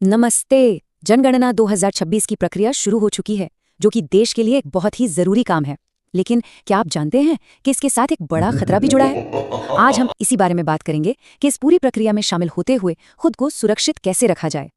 नमस्ते। जनगणना 2026 की प्रक्रिया शुरू हो चुकी है, जो कि देश के लिए एक बहुत ही जरूरी काम है। लेकिन क्या आप जानते हैं कि इसके साथ एक बड़ा खतरा भी जुड़ा है? आज हम इसी बारे में बात करेंगे कि इस पूरी प्रक्रिया में शामिल होते हुए खुद को सुरक्षित कैसे रखा जाए।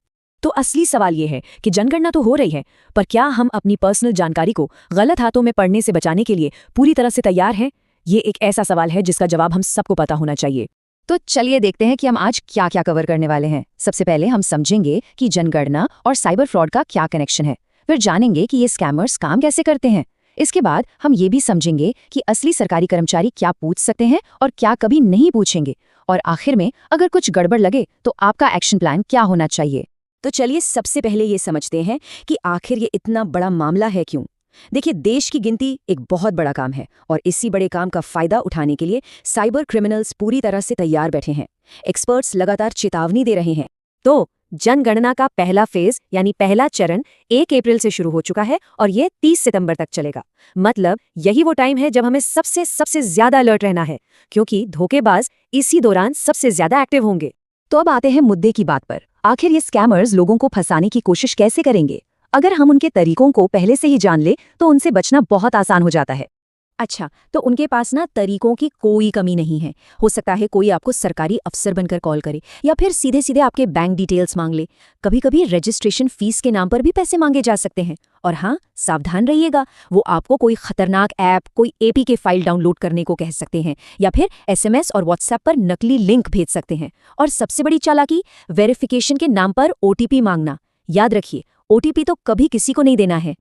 तो असली सवाल ये है कि जनगणना तो हो रही है, पर क्या हम अपनी पर्सनल जानकारी को गलत हाथों में पड़ने से बचाने के लिए पूरी तरह से तैयार हैं? ये एक ऐसा सवाल है जिसका जवाब हम सबको पता होना चाहिए। तो चलिए देखते हैं कि हम आज क्या क्या कवर करने वाले हैं। सबसे पहले हम समझेंगे कि जनगणना और साइबर फ्रॉड का क्या कनेक्शन है। फिर जानेंगे कि ये स्कैमर्स काम कैसे करते हैं। इसके बाद हम ये भी समझेंगे कि असली सरकारी कर्मचारी क्या पूछ सकते हैं और क्या कभी नहीं पूछेंगे। और आखिर में अगर कुछ गड़बड़ लगे तो आपका एक्शन प्लान क्या होना चाहिए। तो चलिए सबसे पहले ये समझते हैं कि आखिर ये इतना बड़ा मामला है क्यों। देखिए, देश की गिनती एक बहुत बड़ा काम है और इसी बड़े काम का फायदा उठाने के लिए साइबर क्रिमिनल्स पूरी तरह से तैयार बैठे हैं। एक्सपर्ट्स लगातार चेतावनी दे रहे हैं। तो जनगणना का पहला फेज यानी पहला चरण 1 अप्रैल से शुरू हो चुका है और ये 30 सितंबर तक चलेगा। मतलब यही वो टाइम है जब हमें सबसे ज्यादा अलर्ट रहना है, क्योंकि धोखेबाज इसी दौरान सबसे ज्यादा एक्टिव होंगे। तो अब आते हैं मुद्दे की बात पर। आखिर ये स्कैमर्स लोगों को फंसाने की कोशिश कैसे करेंगे? अगर हम उनके तरीकों को पहले से ही जान ले तो उनसे बचना बहुत आसान हो जाता है। अच्छा, तो उनके पास ना तरीकों की कोई कमी नहीं है। हो सकता है कोई आपको सरकारी अफसर बनकर कॉल करे या फिर सीधे सीधे आपके बैंक डिटेल्स मांग ले। कभी कभी रजिस्ट्रेशन फीस के नाम पर भी पैसे मांगे जा सकते हैं। और हाँ, सावधान रहिएगा, वो आपको कोई खतरनाक ऐप, कोई एपीके फाइल डाउनलोड करने को कह सकते हैं या फिर एसएमएस और व्हाट्सएप पर नकली लिंक भेज सकते हैं। और सबसे बड़ी चालाकी, वेरिफिकेशन के नाम पर ओटीपी मांगना। याद रखिए, ओटीपी तो कभी किसी को नहीं देना है।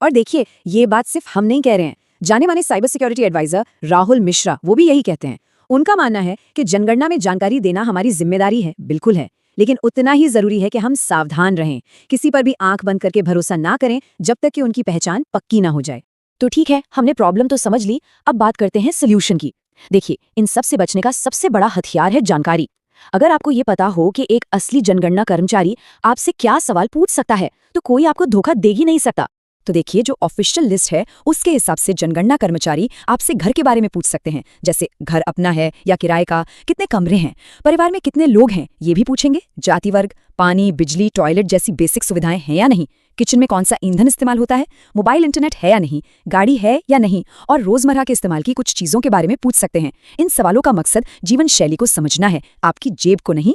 और देखिए, ये बात सिर्फ हम नहीं कह रहे हैं, जाने माने cyber security advisor Rahul Mishra वो भी यही कहते हैं। उनका मानना है कि जनगणना में जानकारी देना हमारी जिम्मेदारी है, बिल्कुल है, लेकिन उतना ही जरूरी है कि हम सावधान रहें। किसी पर भी आंख बंद करके भरोसा ना करें जब तक कि उनकी पहचान पक्की ना हो जाए। तो ठीक है, हमने प्रॉब्लम तो समझ ली, अब बात करते हैं सोल्यूशन की। देखिए, इन सब से बचने का सबसे बड़ा हथियार है जानकारी। अगर आपको ये पता हो कि एक असली जनगणना कर्मचारी आपसे क्या सवाल पूछ सकता है, तो कोई आपको धोखा दे ही नहीं सकता। तो देखिए, जो ऑफिशियल लिस्ट है उसके हिसाब से जनगणना कर्मचारी आपसे घर के बारे में पूछ सकते हैं, जैसे घर अपना है या किराए का, कितने कमरे हैं, परिवार में कितने लोग हैं, ये भी पूछेंगे। जाति वर्ग, पानी, बिजली, टॉयलेट जैसी बेसिक सुविधाएं हैं या नहीं, किचन में कौन सा ईंधन इस्तेमाल होता है, मोबाइल इंटरनेट है या नहीं, गाड़ी है या नहीं, और रोजमर्रा के इस्तेमाल की कुछ चीजों के बारे में पूछ सकते हैं। इन सवालों का मकसद जीवन शैली को समझना है, आपकी जेब को नहीं।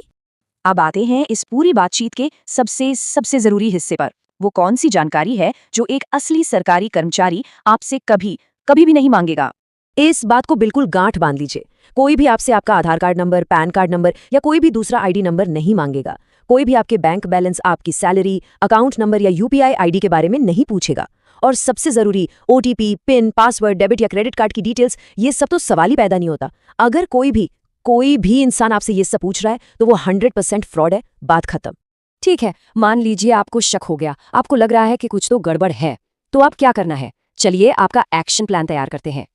अब आते हैं इस पूरी बातचीत के सबसे जरूरी हिस्से पर। वो कौन सी जानकारी है जो एक असली सरकारी कर्मचारी आपसे कभी कभी भी नहीं मांगेगा। इस बात को बिल्कुल गांठ बांध लीजिए। कोई भी आपसे आपका Aadhaar card number, PAN card number या कोई भी दूसरा आईडी नंबर नहीं मांगेगा। कोई भी आपके बैंक बैलेंस, आपकी सैलरी, अकाउंट नंबर या यूपीआई आईडी के बारे में नहीं पूछेगा। और सबसे जरूरी, ओटीपी, पिन, पासवर्ड, डेबिट या क्रेडिट कार्ड की डिटेल्स, ये सब तो सवाल ही पैदा नहीं होता। अगर कोई भी इंसान आपसे ये सब पूछ रहा है तो वो 100% फ्रॉड है, बात खत्म। ठीक है, मान लीजिए आपको शक हो गया, आपको लग रहा है कि कुछ तो गड़बड़ है, तो अब क्या करना है? चलिए आपका एक्शन प्लान तैयार करते हैं।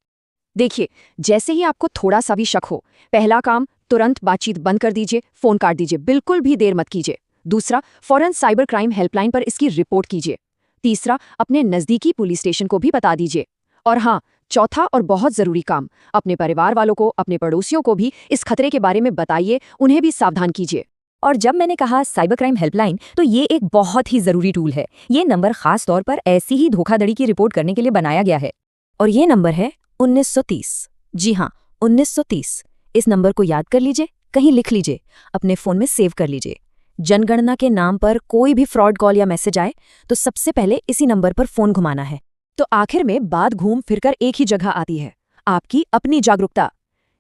देखिए, जैसे ही आपको थोड़ा सा भी शक हो, पहला काम, तुरंत बातचीत बंद कर दीजिए, फोन काट दीजिए, बिल्कुल भी देर मत कीजिए। दूसरा, फौरन साइबर क्राइम हेल्पलाइन पर इसकी रिपोर्ट कीजिए। तीसरा, अपने नजदीकी पुलिस स्टेशन को भी बता दीजिए। और हाँ, चौथा और बहुत जरूरी काम, अपने परिवार वालों को, अपने पड़ोसियों को भी इस खतरे के बारे में बताइए, उन्हें भी सावधान कीजिए। और जब मैंने कहा साइबर क्राइम हेल्पलाइन, तो ये एक बहुत ही जरूरी टूल है। ये नंबर खास तौर पर ऐसी ही धोखाधड़ी की रिपोर्ट करने के लिए बनाया गया है। और ये नंबर है 1930। जी हाँ, 1930। इस नंबर को याद कर लीजिए, कहीं लिख लीजिए, अपने फोन में सेव कर लीजिए। जनगणना के नाम पर कोई भी फ्रॉड कॉल या मैसेज आए तो सबसे पहले इसी नंबर पर फोन घुमाना है। तो आखिर में बात घूम फिरकर एक ही जगह आती है, आपकी अपनी जागरूकता।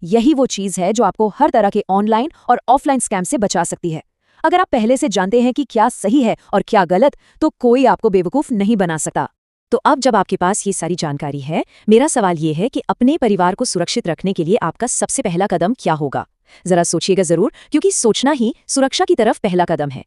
यही वो चीज है जो आपको हर तरह के ऑनलाइन और ऑफलाइन स्कैम से बचा सकती है। अगर आप पहले से जानते हैं कि क्या सही है और क्या गलत, तो कोई आपको बेवकूफ नहीं बना सकता। तो अब जब आपके पास ये सारी जानकारी है, मेरा सवाल ये है कि अपने परिवार को सुरक्षित रखने के लिए आपका सबसे पहला कदम क्या होगा? जरा सोचिएगा जरूर, क्योंकि सोचना ही सुरक्षा की तरफ पहला कदम है।